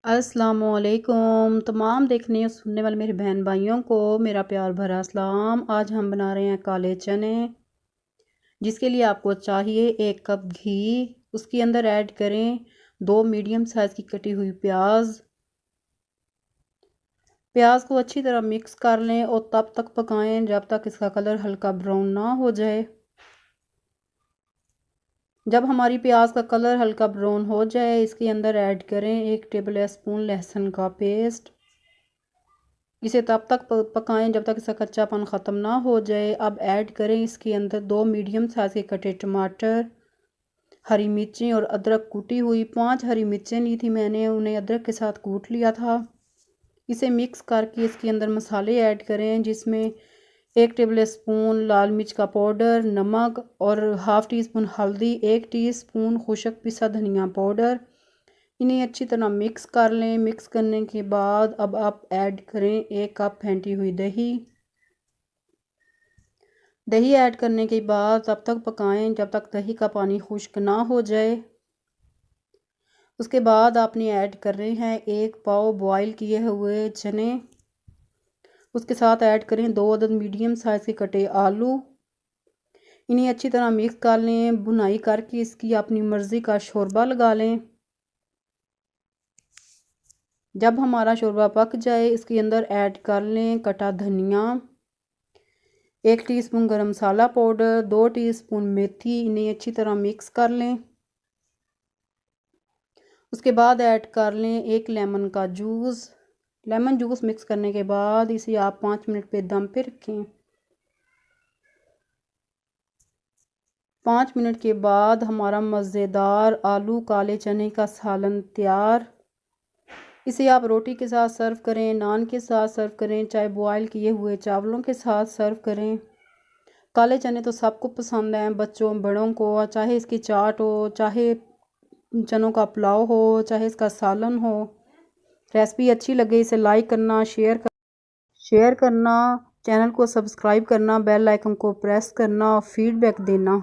अस्सलामुअलैकुम तमाम देखने और सुनने वाले मेरे बहन भाइयों को मेरा प्यार भरा सलाम। आज हम बना रहे हैं काले चने, जिसके लिए आपको चाहिए 1 कप घी। उसके अंदर ऐड करें 2 मीडियम साइज़ की कटी हुई प्याज को अच्छी तरह मिक्स कर लें और तब तक पकाएं जब तक इसका कलर हल्का ब्राउन ना हो जाए। जब हमारी प्याज का कलर हल्का ब्राउन हो जाए, इसके अंदर ऐड करें 1 टेबल स्पून लहसुन का पेस्ट। इसे तब तक पकाएं जब तक इसका कच्चापन ख़त्म ना हो जाए। अब ऐड करें इसके अंदर 2 मीडियम साइज़ के कटे टमाटर, हरी मिर्चें और अदरक कूटी हुई। 5 हरी मिर्चें ली थी मैंने, उन्हें अदरक के साथ कूट लिया था। इसे मिक्स करके इसके अंदर मसाले ऐड करें, जिसमें 1 टेबल स्पून लाल मिर्च का पाउडर, नमक और हाफ़ टी स्पून हल्दी, 1 टीस्पून खुशक पिसा धनिया पाउडर। इन्हें अच्छी तरह मिक्स कर लें। मिक्स करने के बाद अब आप ऐड करें 1 कप फेंटी हुई दही। दही ऐड करने के बाद तब तक पकाएं जब तक दही का पानी खुश्क ना हो जाए। उसके बाद आपने ऐड करने हैं 1 पाव बॉयल किए हुए चने। उसके साथ ऐड करें 2 अदद मीडियम साइज़ के कटे आलू। इन्हें अच्छी तरह मिक्स कर लें। भुनाई करके इसकी अपनी मर्ज़ी का शोरबा लगा लें। जब हमारा शोरबा पक जाए, इसके अंदर ऐड कर लें कटा धनिया, 1 टीस्पून गरम मसाला पाउडर, 2 टीस्पून मेथी। इन्हें अच्छी तरह मिक्स कर लें। उसके बाद ऐड कर लें 1 लेमन का जूस। लेमन जूस मिक्स करने के बाद इसे आप 5 मिनट पे दम पे रखें। 5 मिनट के बाद हमारा मज़ेदार आलू काले चने का सालन तैयार। इसे आप रोटी के साथ सर्व करें, नान के साथ सर्व करें, चाहे बॉयल किए हुए चावलों के साथ सर्व करें। काले चने तो सबको पसंद हैं, बच्चों बड़ों को। चाहे इसकी चाट हो, चाहे चनों का पुलाव हो, चाहे इसका सालन हो। रेसिपी अच्छी लगे इसे लाइक करना, शेयर करना, चैनल को सब्सक्राइब करना, बेल आइकन को प्रेस करना और फीडबैक देना।